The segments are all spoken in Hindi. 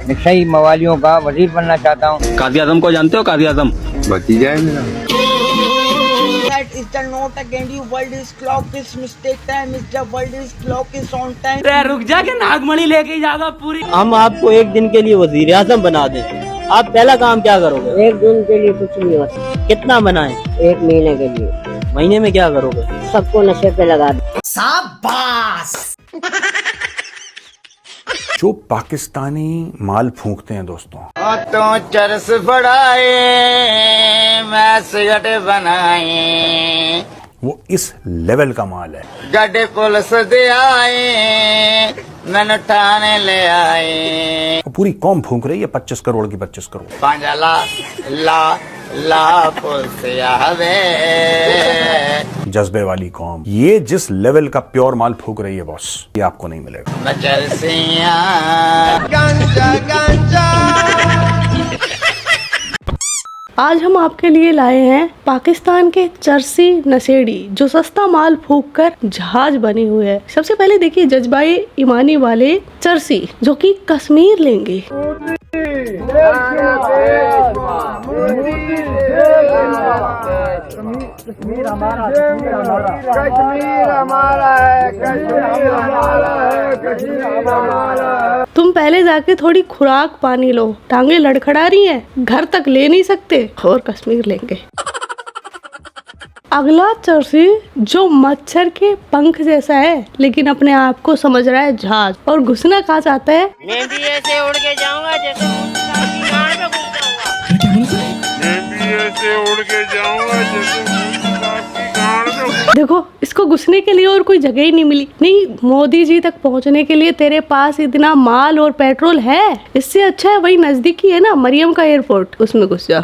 नशई मवालियों का वजीर बनना चाहता हूँ। काजी आजम को जानते हो? काजी आजम भतीजा है मेरा। That is the note again. You world is clock is mistake time. Is the world is clock is on time. रुक जा के नागमणि लेके जाएगा पूरी। हम आपको एक दिन के लिए वजीर आजम बना दें, आप पहला काम क्या करोगे? एक दिन के लिए कुछ नहीं होता, कितना बनाएं? 1 महीने के लिए। महीने में क्या करोगे? सबको नशे पे लगा दो। जो पाकिस्तानी माल फूंकते हैं दोस्तों, तो चरस बढ़ाए मैं सिगरेट बनाए वो इस लेवल का माल है। गड्ढे पुलिस दे आए मैंने ठाने ले आए वो पूरी कौम फूंक रही है 25 करोड़ की 25 करोड़। पांजला ला ला पुलिस आवे जज्बे वाली कौम, ये जिस लेवल का प्योर माल फूंक रही है बॉस, ये आपको नहीं मिलेगा। मैं चरसिया गांजा गांजा। आज हम आपके लिए लाए हैं पाकिस्तान के चरसी नशेड़ी जो सस्ता माल फूंक कर जहाज बने हुए हैं। सबसे पहले देखिए जज्बाए ईमानी वाले चरसी जो कि कश्मीर लेंगे। कश्मीर हमारा है, कश्मीर हमारा है। तुम पहले जाके थोड़ी खुराक पानी लो, टांगे लड़खड़ा रही हैं, घर तक ले नहीं सकते और कश्मीर लेंगे। अगला चरसी जो मच्छर के पंख जैसा है लेकिन अपने आप को समझ रहा है जहाज और घुसना कहाँ चाहता है। मैं भी ऐसे उड़ के जाऊंगा जैसे गाड़ में घुस जाऊंगा। मैं भी ऐसे उड़ के जाऊंगा जैसे देखो इसको घुसने के लिए और कोई जगह ही नहीं मिली। नहीं, मोदी जी तक पहुंचने के लिए तेरे पास इतना माल और पेट्रोल है, इससे अच्छा है वही नजदीकी है ना मरियम का एयरपोर्ट, उसमें घुस जा।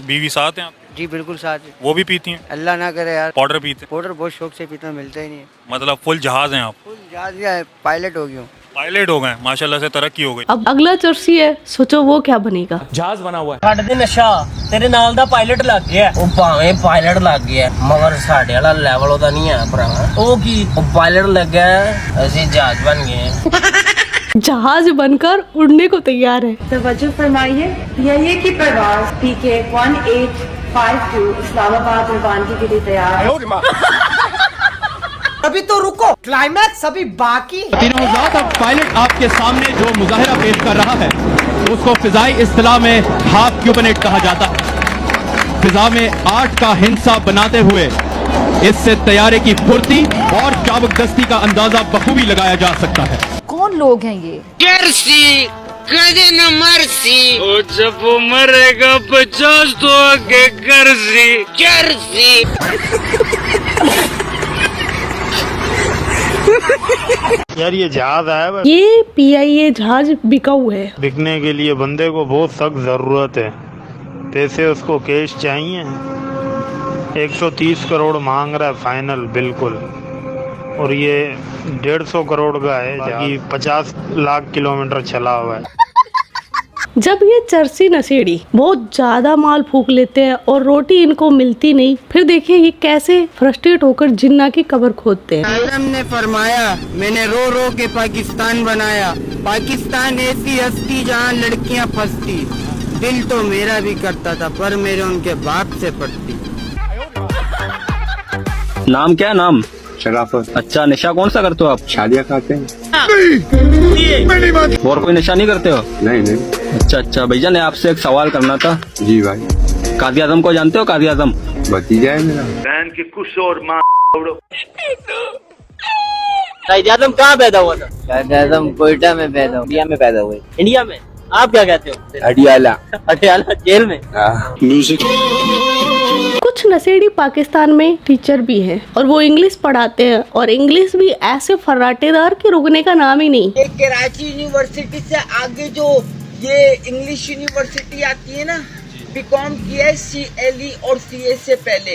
बीवी साथ हैं? जी बिल्कुल साथ। वो भी पीती हैं? अल्लाह ना करे यार। पाउडर पीते हैं? पाउडर बहुत शौक से पीता, मिलता ही नहीं है। मतलब फुल जहाज हैं आप? फुल जहाज है, पायलट हो गया। पायलट हो गए माशाल्लाह से, तरक्की हो गई। अब अगला चरसी है, सोचो वो क्या बनेगा। जहाज बना हुआ है। छੱਡ ਦੇ ਨਸ਼ਾ, ਤੇਰੇ ਨਾਲ ਦਾ ਪਾਇਲਟ ਲੱਗ ਗਿਆ। ਉਹ ਭਾਵੇਂ ਪਾਇਲਟ ਲੱਗ ਗਿਆ ਮਗਰ ਸਾਡੇ ਵਾਲਾ ਲੈਵਲ ਉਹਦਾ ਨਹੀਂ ਹੈ ਭਰਾ। ਉਹ ਕੀ? ਉਹ ਪਾਇਲਟ ਲੱਗਾ ਅਸੀਂ जहाज बन गए। जहाज बनकर उड़ने को तैयार है। तवज्जो फरमाइए, ये की परवाज PK 1852 इस्लामाबाद रवानगी के लिए तैयार है। अभी तो रुको, क्लाइमैक्स अभी बाकी। तीनों पायलट आपके सामने जो मुजाहिरा पेश कर रहा है उसको फिजाई इस्तिलाह में हाफ क्यूबनेट कहा जाता है। फिजा में आर्ट का हिंसा बनाते हुए इससे तैयारे की फुर्ती और चाबकदस्ती का अंदाजा बखूबी लगाया जा सकता है। कौन लोग हैं ये? जर्सी कदे न मरसी और जब वो मरेगा 50 तो आगे करसी जर्सी। यार ये जहाज है, ये PIA जहाज बिकाऊ है। बिकने के लिए बंदे को बहुत सख्त जरूरत है, पैसे उसको कैश चाहिए। 130 करोड़ मांग रहा है फाइनल बिल्कुल, और ये 150 करोड़ का है जबकि 50 लाख किलोमीटर चला हुआ है। जब ये चरसी नशेड़ी बहुत ज्यादा माल फूंक लेते हैं और रोटी इनको मिलती नहीं, फिर देखिए ये कैसे फ्रस्ट्रेट होकर जिन्ना की कब्र खोदते हैं। आदम ने फरमाया मैंने रो रो के पाकिस्तान बनाया, पाकिस्तान ऐसी हस्ती जहाँ लड़कियाँ फंसती। दिल तो मेरा भी करता था पर मेरे उनके बाप से पड़ती। नाम क्या है? नाम शराफत। अच्छा, नशा कौन सा करते हो आप? शादियाँ खाते हैं? और कोई नशा नहीं करते हो? नहीं। अच्छा अच्छा, भैया ने आपसे एक सवाल करना था। जी भाई। काजी आजम को जानते हो? काजी आजम भतीजा है मेरा। बहन की कुछ और माँ। कायद आजम कहाँ पैदा हुआ था? कायद आज़म कोयटा में पैदा हुआ। इंडिया में पैदा हुए। इंडिया में? आप क्या कहते हो? अडियाला। अटियाला जेल में। कुछ नशेड़ी पाकिस्तान में टीचर भी हैं और वो इंग्लिश पढ़ाते हैं और इंग्लिश भी ऐसे फर्राटेदार कि रुकने का नाम ही नहीं। ये कराची यूनिवर्सिटी से आगे जो ये इंग्लिश यूनिवर्सिटी आती है ना, बीकॉम किया है CLE और CA से पहले।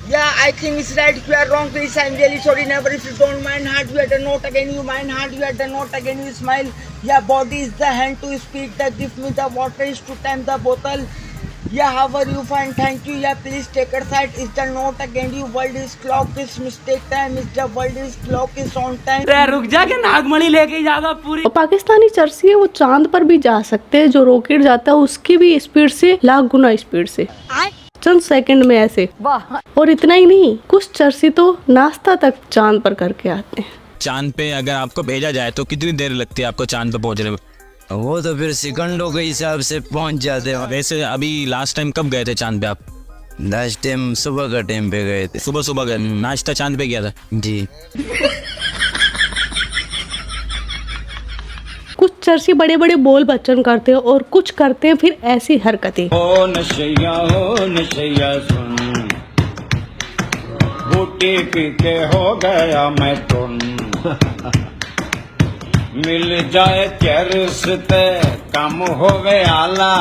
Yeah, I think it's right. You are wrong. Please, I'm really sorry. Never, if you don't mind hard, you had a note again. You mind hard, you had a note again. You smile. Yeah, body is the hand to speak. The give me the water is to time the bottle. Yeah, how are you? Fine, thank you. Yeah, please take a side. Is the note again? You world is clock is mistake time. Is the world is clock is on time. रुक जा के नागमणि लेके जाएगा पूरी। और पाकिस्तानी चर्सी है वो चांद पर भी जा सकते हैं, जो रॉकेट जाता है उसकी भी स्पीड से लाख गुना स्पीड से, चंद सेकंड में ऐसे। और इतना ही नहीं, कुछ चर्सी तो नाश्ता तक चांद पर करके आते हैं। चांद पे अगर आपको भेजा जाए तो कितनी देर लगती है आपको चांद पे पहुंचने में? वो तो फिर सेकंडों के हिसाब से पहुंच जाते हैं। वैसे अभी लास्ट टाइम कब गए थे चांद पे आप? लास्ट टाइम सुबह का टाइम पे गए थे। सुबह सुबह गए, नाश्ता चांद पे किया था जी। कुछ चर्सी बड़े बड़े बोल बच्चन करते हैं और कुछ करते हैं फिर ऐसी हरकतें। ओ नशैया सुन, बूटी पी के हो गया मैं टुन, मिल जाए चरस ते कम होवे आला।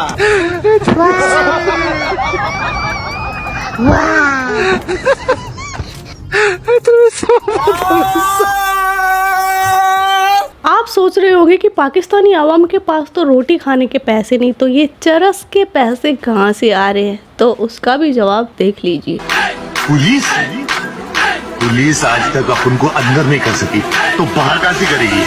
आप सोच रहे होंगे कि पाकिस्तानी आवाम के पास तो रोटी खाने के पैसे नहीं, तो ये चरस के पैसे कहाँ से आ रहे हैं, तो उसका भी जवाब देख लीजिए। पुलिस आज तक अपन को अंदर नहीं कर सकी, तो बाहर कैसे करेगी?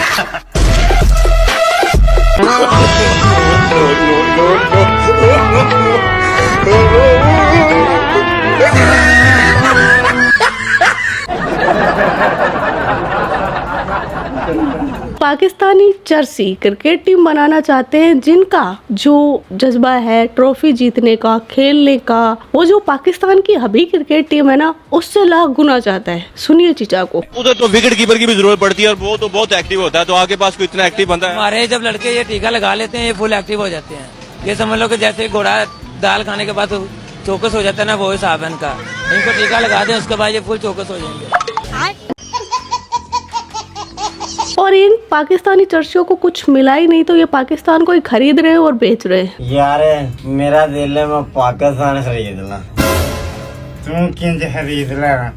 पाकिस्तानी चर्सी क्रिकेट टीम बनाना चाहते हैं, जिनका जो जज्बा है ट्रॉफी जीतने का, खेलने का, वो जो पाकिस्तान की हबी क्रिकेट टीम है ना, उससे लाख गुना चाहता है। सुनिए चीचा को। उधर तो विकेट कीपर की भी जरूरत पड़ती है और वो तो बहुत एक्टिव होता है, तो आपके पास कोई इतना एक्टिव बंदा है? हमारे जब लड़के ये टीका लगा लेते हैं ये फुल एक्टिव हो जाते हैं। ये समझ लो कि जैसे घोड़ा दाल खाने के बाद चौकस हो जाता है ना, वो हिसाब है इनका। इनको टीका लगा दें उसके बाद ये फुल चौकस हो जाएंगे। और इन पाकिस्तानी चर्चियों को कुछ मिला ही नहीं, तो ये पाकिस्तान को ही खरीद रहे हैं और बेच रहे हैं। यार मेरा दिल है मैं पाकिस्तान खरीद ला। तू क्यों खरीद ला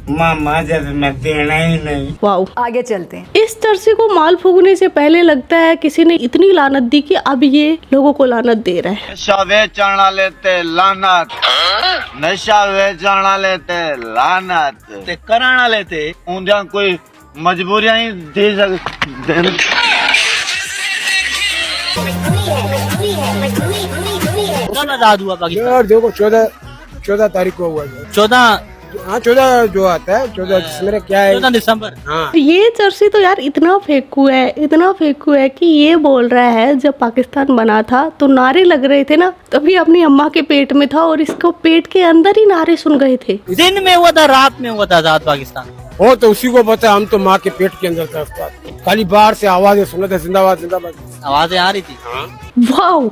मामा, जब मैं देना ही नहीं। वाओ, आगे चलते हैं। इस चर्सी को माल फूकने से पहले लगता है किसी ने इतनी लानत दी कि अब ये लोगों को लानत दे रहा है। नशा बेचना लेते लानत, नशा बेचना लेते लानत, ते कराना लेते उनका कोई मजबूरियां ही दे सकते। आजाद हुआ पाकिस्तान? देखो 14 तारीख को हुआ। 14 जो आता है 14 क्या है 14 दिसंबर। हाँ। ये चर्सी तो यार इतना फेंकू है कि ये बोल रहा है जब पाकिस्तान बना था तो नारे लग रहे थे ना, तभी अपनी अम्मा के पेट में था और इसको पेट के अंदर ही नारे सुन गए थे। दिन में हुआ था, रात में हुआ था आजाद पाकिस्तान? वो तो उसी को पता, हम तो माँ के पेट के अंदर था। खाली बाहर से आवाजें सुना था, जिंदाबाद जिंदाबाद आवाजें आ रही थी। वाह।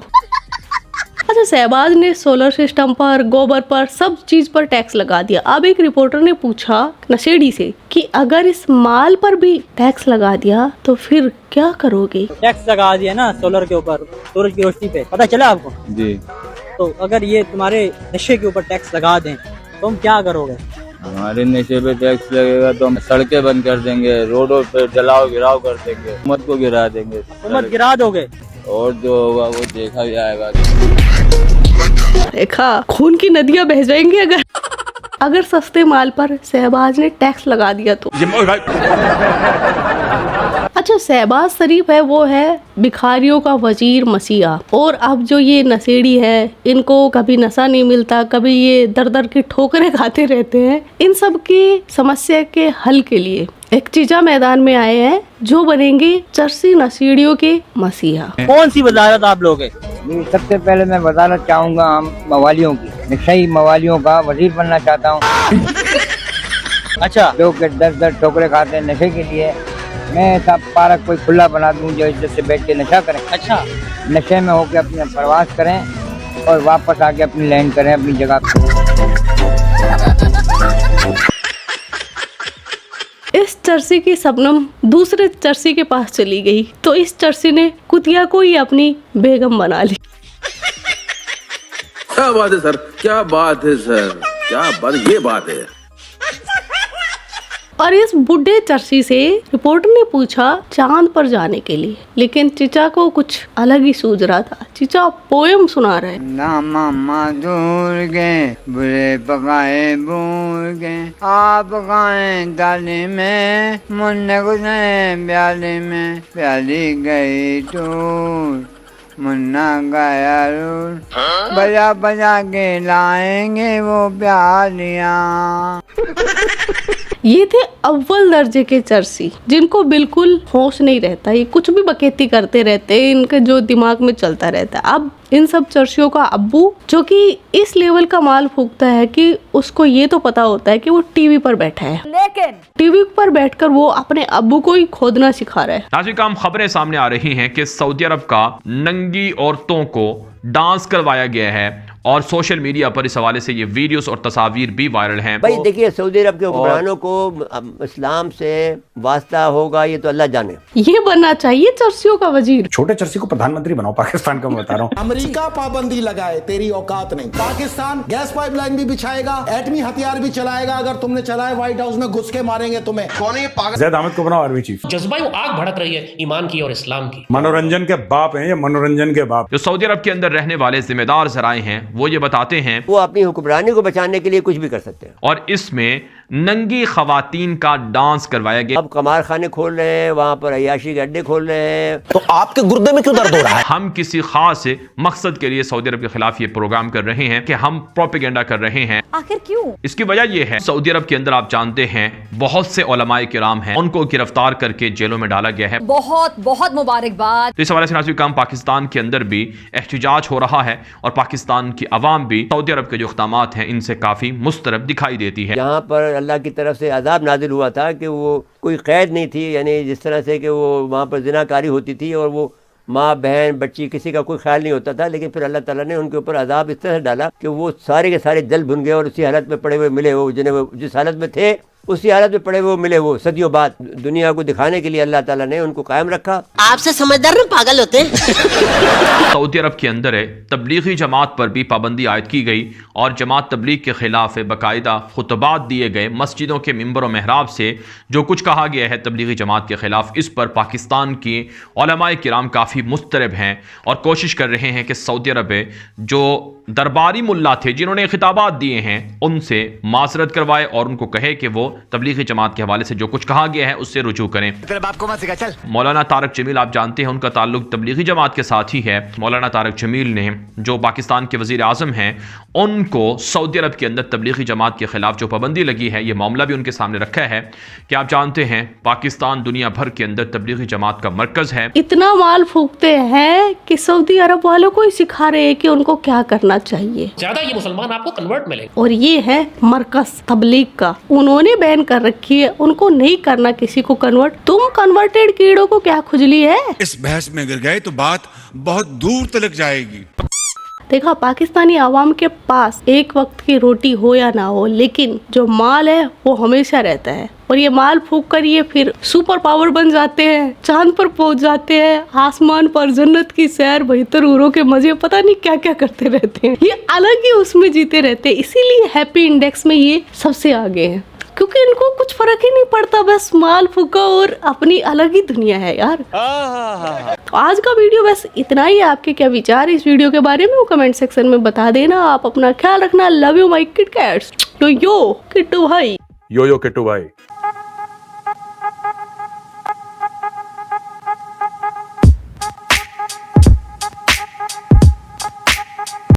अच्छा, शहबाज ने सोलर सिस्टम पर, गोबर पर, सब चीज पर टैक्स लगा दिया। अब एक रिपोर्टर ने पूछा नशेड़ी से कि अगर इस माल पर भी टैक्स लगा दिया तो फिर क्या करोगे? टैक्स लगा दिया ना सोलर के ऊपर, सूरज की रोशनी पे, पता चला आपको? जी। तो अगर ये तुम्हारे नशे के ऊपर टैक्स लगा दें तो तुम क्या करोगे? हमारे नशे पे टैक्स लगेगा तो हम सड़कें बंद कर देंगे, रोडों पे जलाओ गिराव कर देंगे, हुकूमत को गिरा देंगे। हुकूमत गिरा दोगे? और जो होगा वो देखा जाएगा। देखा, खून की नदियां बह जाएंगी अगर सस्ते माल पर शहबाज ने टैक्स लगा दिया तो। अच्छा, शहबाज शरीफ है वो है भिखारियों का वजीर मसीहा, और अब जो ये नशेड़ी है इनको कभी नशा नहीं मिलता, कभी ये दर दर की ठोकरें खाते रहते हैं। इन सब की समस्या के हल के लिए एक चीजा मैदान में आए हैं जो बनेंगे चर्सी नशेड़ियों के मसीहा। कौन सी वजारत आप लोग है? सबसे पहले मैं बताना चाहूँगा हम मवालियों की, नशाई मवालियों का वजीर बनना चाहता हूँ। अच्छा, जो कि दर दर ठोकरे खाते हैं नशे के लिए, मैं ऐसा पार्क कोई खुला बना दूं जो इज्जत से बैठ के नशा करें। अच्छा, नशे में होके अपने प्रवास करें और वापस आके अपनी लैंड करें अपनी जगह पे। इस चर्सी की सबनम दूसरे चर्सी के पास चली गई तो इस चर्सी ने कुतिया को ही अपनी बेगम बना ली। क्या बात है सर, क्या बात है सर, क्या बात, ये बात है। और इस बुढ़े चर्सी से रिपोर्टर ने पूछा चांद पर जाने के लिए, लेकिन चीचा को कुछ अलग ही सूझ रहा था। चीचा पोयम सुना रहे। ना मामा दूर गए बुरे पकाए बूर गए, आप पकाए दाली में मुन्ने गुजरे प्याली में, प्याली गई टूर मुन्ना गया रूर, बजा बजा के लाएंगे वो प्यालियां। ये थे अव्वल दर्जे के चर्सी जिनको बिल्कुल होश नहीं रहता, ये कुछ भी बकैती करते रहते हैं, इनके जो दिमाग में चलता रहता है। अब इन सब चर्सियों का अब्बू जो कि इस लेवल का माल फूकता है कि उसको ये तो पता होता है कि वो टीवी पर बैठा है, लेकिन टीवी पर बैठकर वो अपने अब्बू को ही खोदना सिखा रहा है। नाज़रीन, खबरें सामने आ रही हैं कि सऊदी अरब का नंगी औरतों को डांस करवाया गया है और सोशल मीडिया पर इस हवाले से ये वीडियोस और तस्वीर भी वायरल हैं। भाई देखिए, सऊदी अरब के हुक्मरानों को इस्लाम से वास्ता होगा ये तो अल्लाह जाने। ये बनना चाहिए चर्सियों का वजीर। छोटे चर्सी को प्रधानमंत्री बनाओ पाकिस्तान का, मैं बता रहा हूँ। अमेरिका पाबंदी लगाए, तेरी औकात नहीं। पाकिस्तान गैस पाइपलाइन भी बिछाएगा, एटमी हथियार भी चलाएगा, अगर तुमने चलाए व्हाइट हाउस में घुस के मारेंगे तुम्हें। कौन है पागल? ज़ैद अहमद को बनाओ आर्मी चीफ। जज्बा वो आग भड़क रही है ईमान की और इस्लाम की। मनोरंजन के बाप हैं ये, मनोरंजन के बाप। जो सऊदी अरब के अंदर रहने वाले जिम्मेदार जराए हैं वो ये बताते हैं वो अपनी हुक्मरानी को बचाने के लिए कुछ भी कर सकते हैं। और इसमें नंगी खवातीन का डांस करवाया गया। अब कमार खाने खोल रहे हैं, वहाँ पर अय्याशी के अड्डे खोल रहे हैं, तो आपके गुर्दे में क्यों दर्द हो रहा है? हम किसी खास मकसद के लिए सऊदी अरब के खिलाफ ये प्रोग्राम कर रहे हैं कि हम प्रोपेगेंडा कर रहे हैं। आखिर क्यों? इसकी वजह यह है, सऊदी अरब के अंदर आप जानते हैं बहुत से उलमाए किराम हैं, उनको गिरफ्तार करके जेलों में डाला गया है। बहुत बहुत मुबारकबाद। तो इस हवाले से नाज़रीन काम पाकिस्तान के अंदर भी एहतिजाज हो रहा है और पाकिस्तान की अवाम भी सऊदी अरब के जो इक़दामात हैं इनसे काफी मुस्तरब दिखाई देती है। यहाँ पर अल्लाह की तरफ से अजाब नाजिल हुआ था कि वो कोई कैद नहीं थी, यानी जिस तरह से कि वो वहाँ पर जिनाकारी होती थी और वो माँ बहन बच्ची किसी का कोई ख्याल नहीं होता था, लेकिन फिर अल्लाह ताला ने उनके ऊपर अजाब इस तरह से डाला कि वो सारे के सारे जल भुन गए और उसी हालत में पड़े हुए मिले, वो जिस हालत में थे उसी हालत में पड़े हुए मिले। वो सदियों बाद दुनिया को दिखाने के लिए अल्लाह ताला ने उनको कायम रखा। आपसे समझदार ना पागल होते हैं। सऊदी अरब के अंदर तबलीगी जमात पर भी पाबंदी आयद की गई और जमात तबलीग के खिलाफ बाकायदा खुतबात दिए गए। मस्जिदों के मिंबर और महराब से जो कुछ कहा गया है तबलीगी जमात के खिलाफ, इस पर पाकिस्तान की उलमाए किराम काफ़ी मुस्तरब हैं और कोशिश कर रहे हैं कि सऊदी अरब जो दरबारी मुल्ला थे जिन्होंने खिताबात दिए हैं उनसे माजरत करवाए और उनको कहे कि वो तबलीगी जमात के हवाले से जो कुछ कहा गया है उससे रुजू करें। तेरे बाप को मत सिखा, चल। मौलाना तारक जमील आप जानते हैं उनका ताल्लुक तबलीगी जमात के साथ ही है। मौलाना तारक जमील ने जो पाकिस्तान के वजीर आजम हैं उनको सऊदी अरब के अंदर तबलीगी जमात के खिलाफ जो पाबंदी लगी है ये मामला भी उनके सामने रखा है कि आप जानते हैं पाकिस्तान दुनिया भर के अंदर तबलीगी जमात का मरकज है। इतना माल फूकते हैं कि सऊदी अरब वालों को ही सिखा रहे हैं कि उनको क्या करना चाहिए। ज्यादा ये मुसलमान आपको कन्वर्ट मिलेंगे। और ये है मरकज तबलीग का, उन्होंने बैन कर रखी है, उनको नहीं करना किसी को कन्वर्ट। तुम कन्वर्टेड कीड़ों को क्या खुजली है? इस बहस में गिर गए तो बात बहुत दूर तक जाएगी। देखा, पाकिस्तानी आवाम के पास एक वक्त की रोटी हो या ना हो, लेकिन जो माल है वो हमेशा रहता है और ये माल फूक कर ये फिर सुपर पावर बन जाते हैं, चांद पर पहुंच जाते हैं, आसमान पर जन्नत की सैर, बेहतर उरों के मजे, पता नहीं क्या क्या करते रहते हैं। ये अलग ही उसमें जीते रहते हैं, इसीलिए हैप्पी इंडेक्स में ये सबसे आगे है, क्योंकि इनको कुछ फर्क ही नहीं पड़ता, बस माल फूका और अपनी अलग ही दुनिया है यार। तो आज का वीडियो बस इतना ही। आपके क्या विचार इस वीडियो के बारे में वो कमेंट सेक्शन में बता देना। आप अपना ख्याल रखना। Love you my kit cats. Yo Kittu भाई। यो किट्टू भाई।